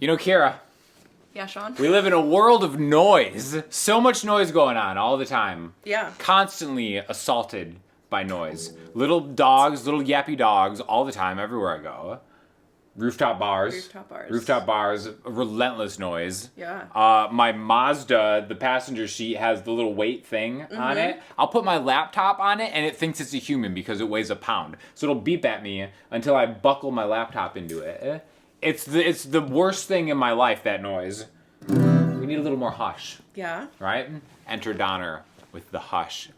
You know, Kira, Yeah, Sean? we live in a world of noise. So much noise going on all the time. Yeah. Constantly assaulted by noise. Little dogs, little yappy dogs all the time, everywhere I go. Rooftop bars. Rooftop bars, relentless noise. Yeah. My Mazda, the passenger seat has the little weight thing on it. I'll put my laptop on it and it thinks it's a human because it weighs a pound. So it'll beep at me until I buckle my laptop into it. It's the worst thing in my life, that noise. We need a little more hush. Yeah. Right? Enter Donner with the Hush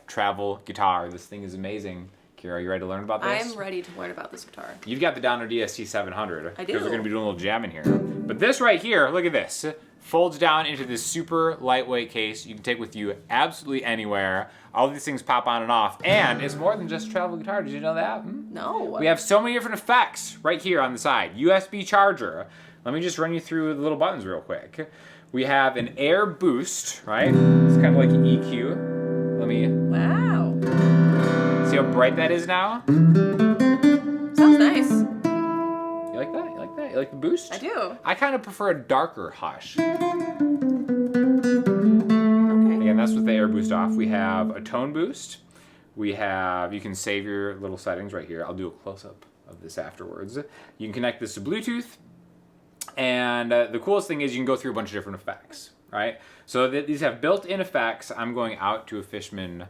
travel guitar. This thing is amazing. Kira, are you ready to learn about this? I'm ready to learn about this guitar. You've got the Donner DST 700. I do. Because we're going to be doing a little jam in here. But this right here, look at this. Folds down into this super lightweight case. You can take with you absolutely anywhere. All these things pop on and off. And it's more than just a travel guitar. Did you know that? No. We have so many different effects right here on the side. USB charger. Let me just run you through the little buttons real quick. We have an air boost, right? It's kind of like an EQ. Let me... Wow. See how bright that is now? Sounds nice. You like that? You like that? You like the boost? I do. I kind of prefer a darker hush. Okay. Again, that's with the air boost off. We have a tone boost. We have, you can save your little settings right here. I'll do a close-up of this afterwards. You can connect this to Bluetooth. And the coolest thing is you can go through a bunch of different effects, right? So these have built-in effects. I'm going out to a Fishman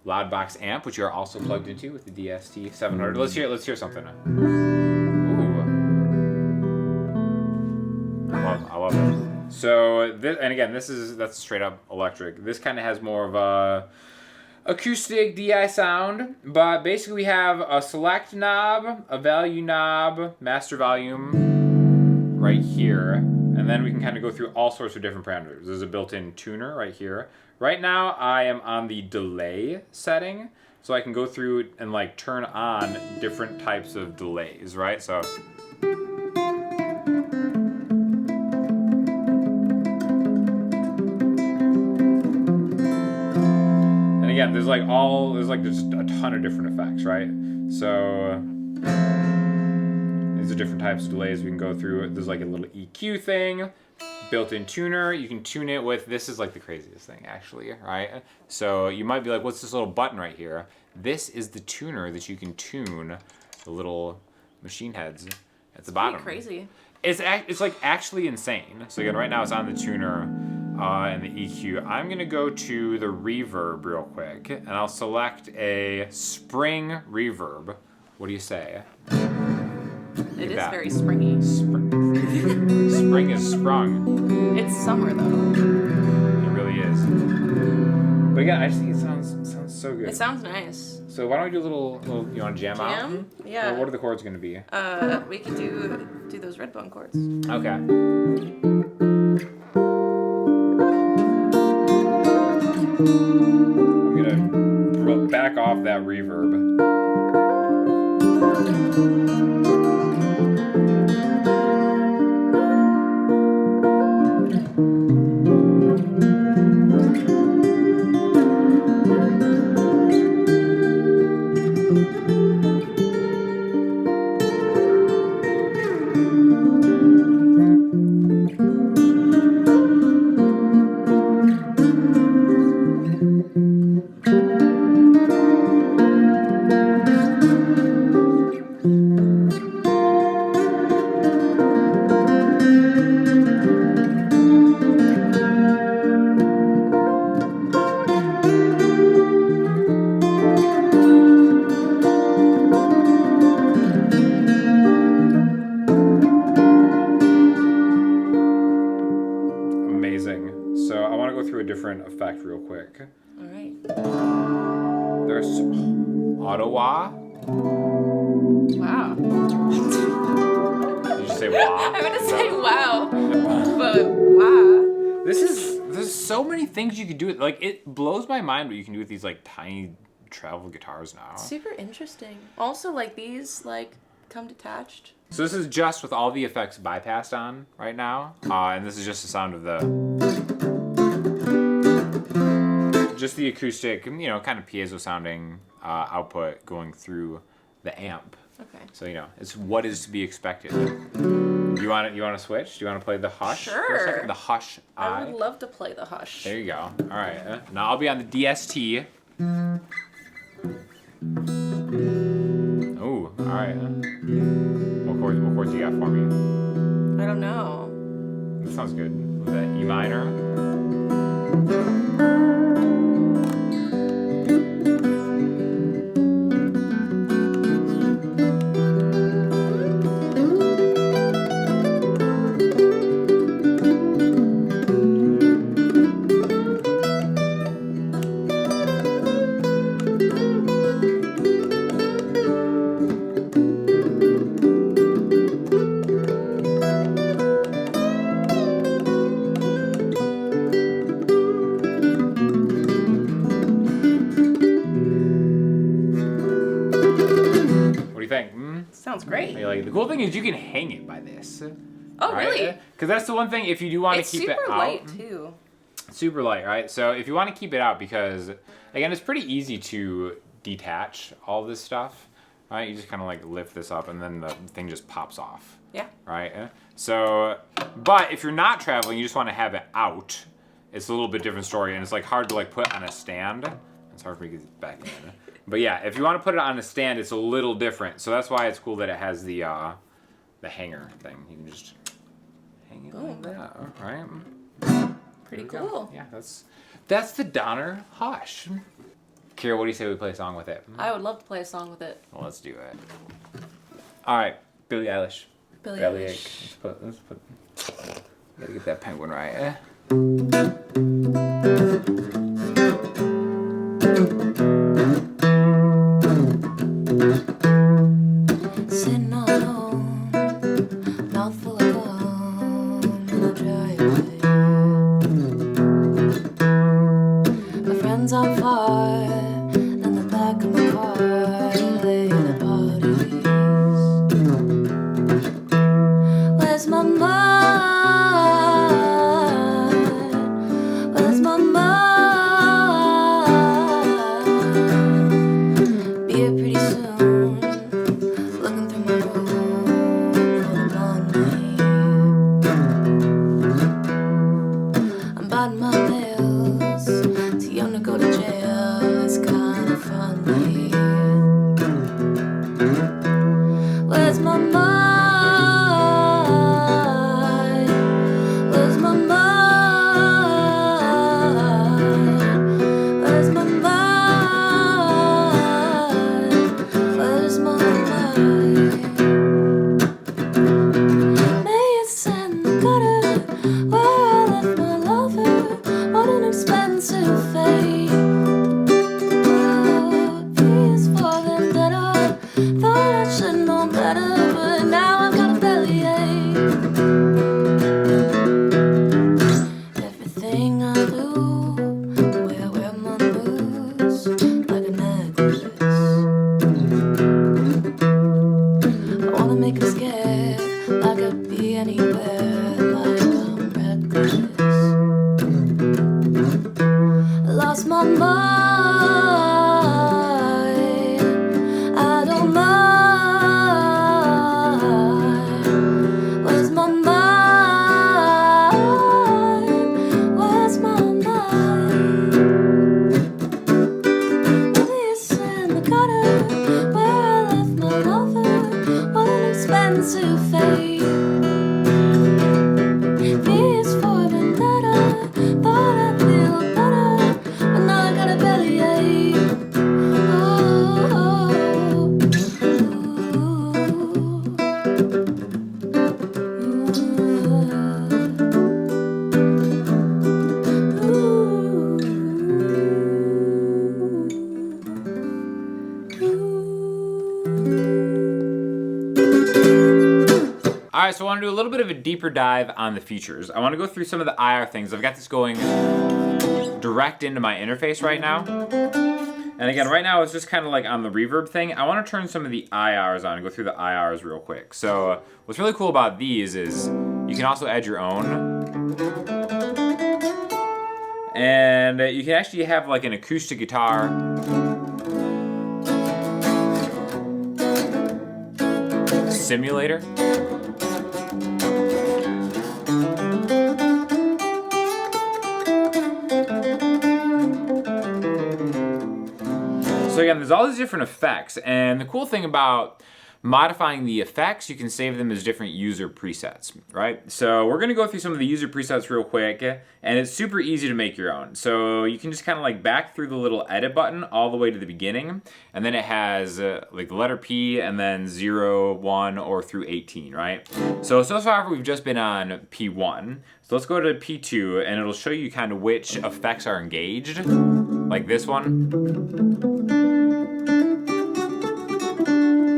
Loudbox amp, which you're also plugged into with the DST 700. Let's hear something. Ooh. I love it. So this, and again, that's straight up electric. This kind of has more of a acoustic DI sound, but basically we have a select knob, a value knob, master volume right here, and then we can kind of go through all sorts of different parameters. There's a built-in tuner right here. Right now I am on the delay setting, so I can go through and like turn on different types of delays, right? So and again, there's just a ton of different effects, right? So these are different types of delays we can go through. There's like a little EQ thing, built-in tuner. You can tune it with, this is like the craziest thing actually, right? So you might be like, what's this little button right here? This is the tuner that you can tune the little machine heads at the bottom. Crazy. It's like actually insane. So again, right now it's on the tuner and the EQ. I'm gonna go to the reverb real quick and I'll select a spring reverb. What do you say? It is very springy. Spring is sprung. It's summer though. It really is. But again, I just think it sounds so good. It sounds nice. So why don't we do a little you want to jam out? Jam? Yeah. What are the chords going to be? We could do those red bone chords. Okay. I'm going to back off that reverb. So I want to go through a different effect real quick. All right. There's Ottawa. Wow. Did you say wow? I'm gonna say wow, but wow. There's so many things you could do. Like, it blows my mind what you can do with these like tiny travel guitars now. Super interesting. Also, like these come detached. So this is just with all the effects bypassed on right now, and this is just the sound of just the acoustic, kind of piezo sounding output going through the amp. Okay. So it's what is to be expected. You want to switch? Do you want to play the Hush? Sure. For a second? The Hush I would love to play the Hush. There you go. All right. Now I'll be on the DST. Oh, all right. What chords you got for me? I don't know. That sounds good. Was that E minor? Sounds great. Like, the cool thing is you can hang it by this. Oh, right? really? Because that's the one thing, if you do want to keep it out. It's super light, too. Super light, right? So if you want to keep it out, because, again, it's pretty easy to detach all this stuff, right? You just kind of like lift this up and then the thing just pops off. Yeah. Right? So, but if you're not traveling, you just want to have it out, it's a little bit different story, and it's like hard to like put on a stand. It's hard for me to get back in. But yeah, if you want to put it on a stand, it's a little different. So that's why it's cool that it has the hanger thing. You can just hang it like that. All right. Pretty cool. Yeah, that's the Donner Hush. Kira, what do you say we play a song with it? I would love to play a song with it. Well, let's do it. All right, Billie Eilish. Billie Bellyache. Eilish. Let's put. Gotta get that penguin right. Sitting all alone, mouthful of gum in the driveway. My friends aren't far, in the back of my car, late at parties. Where's my mind? Where's my mind? Be here pretty soon. Looking through my room for the Monday. I'm biting my nails, too young to go to jail. It's kind of funny. Where's my mind? Where's my mind? Where's my mind? Where's my mind? May it's in the gutter where I left my lover. What an expensive fate. Peace for vendetta. Thought I should know better, but now I've got a bellyache. Everything I do, wear my moves like a necklace. I wanna make him scared, like I'd be anywhere, like I'm reckless. I lost my mind, I don't mind. Where's my mind? Where's my mind? Maybe it's in the gutter where I left my lover. What an expensive fate. Peace for vendetta. Thought I'd feel better, but now I got a bellyache. All right, so I want to do a little bit of a deeper dive on the features. I want to go through some of the IR things. I've got this going direct into my interface right now. And again, right now it's just kind of like on the reverb thing. I want to turn some of the IRs on and go through the IRs real quick. So what's really cool about these is you can also add your own. And you can actually have like an acoustic guitar. Simulator. again, there's all these different effects, and the cool thing about modifying the effects, you can save them as different user presets, right? So we're gonna go through some of the user presets real quick, and it's super easy to make your own. So you can just kind of like back through the little edit button all the way to the beginning, and then it has like the letter P and then 0, 1, or through 18, right? So far we've just been on P1. So let's go to P2, and it'll show you kind of which effects are engaged, like this one.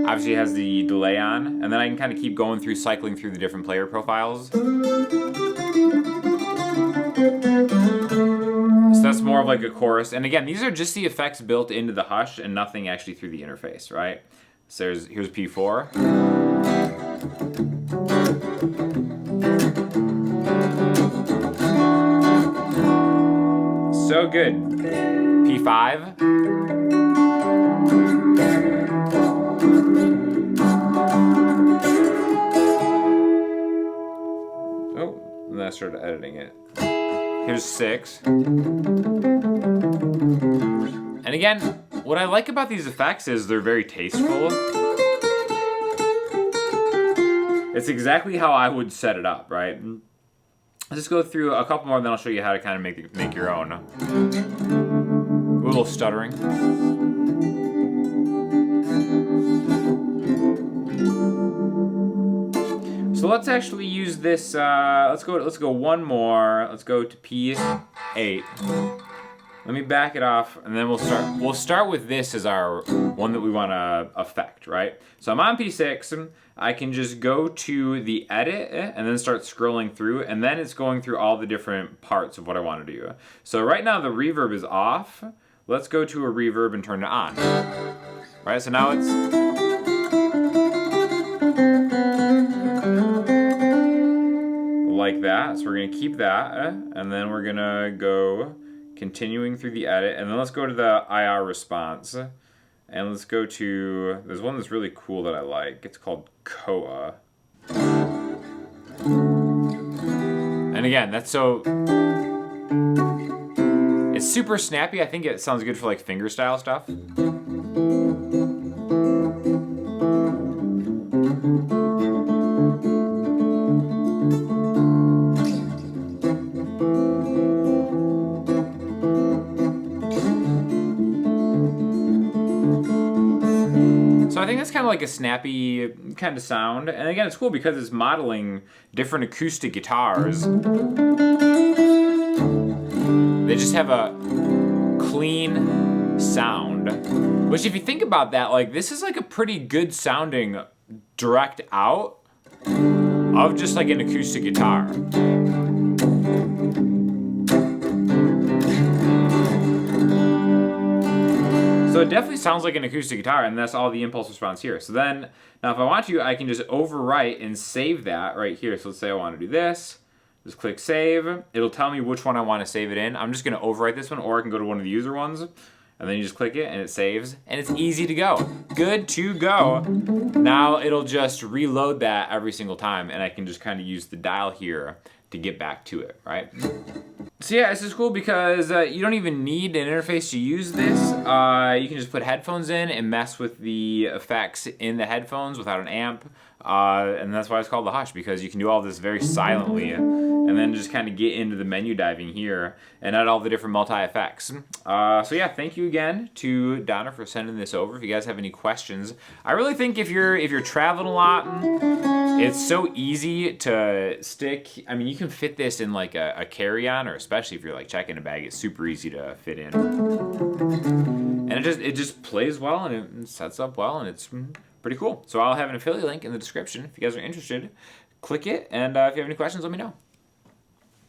Obviously it has the delay on, and then I can kind of keep going through, cycling through the different player profiles. So that's more of like a chorus. And again, these are just the effects built into the Hush and nothing actually through the interface, right? So here's P4. So good. P5. And then I started editing it. Here's 6. And again, what I like about these effects is they're very tasteful. It's exactly how I would set it up, right? Let's just go through a couple more, then I'll show you how to kind of make your own. A little stuttering. So let's actually use this. Let's go one more. Let's go to P8. Let me back it off, and then we'll start with this as our one that we want to affect, right? So I'm on P6. I can just go to the edit and then start scrolling through, and then it's going through all the different parts of what I want to do. So right now the reverb is off. Let's go to a reverb and turn it on. Right, so now it's like that. So we're gonna keep that, and then we're gonna go continuing through the edit, and then let's go to the IR response, and let's go to, there's one that's really cool that I like. It's called Koa. And again, it's super snappy. I think it sounds good for like fingerstyle stuff. So I think that's kind of like a snappy kind of sound. And again, it's cool because it's modeling different acoustic guitars. They just have a clean sound. Which if you think about that, like this is like a pretty good sounding direct out of just like an acoustic guitar. So it definitely sounds like an acoustic guitar, and that's all the impulse response here. So then, now if I want to, I can just overwrite and save that right here. So let's say I want to do this. Just click save. It'll tell me which one I want to save it in. I'm just going to overwrite this one, or I can go to one of the user ones, and then you just click it, and it saves, and it's easy to go. Good to go. Now it'll just reload that every single time, and I can just kind of use the dial here to get back to it, right? So yeah, this is cool because you don't even need an interface to use this. You can just put headphones in and mess with the effects in the headphones without an amp. And that's why it's called the Hush, because you can do all this very silently and then just kind of get into the menu diving here and add all the different multi-effects. So yeah, thank you again to Donna for sending this over. If you guys have any questions, I really think if you're traveling a lot, it's so easy to stick. I mean, you can fit this in like a carry-on, or especially if you're like checking a bag, it's super easy to fit in. And it just plays well, and it sets up well, and it's pretty cool. So I'll have an affiliate link in the description if you guys are interested. Click it, and if you have any questions, let me know.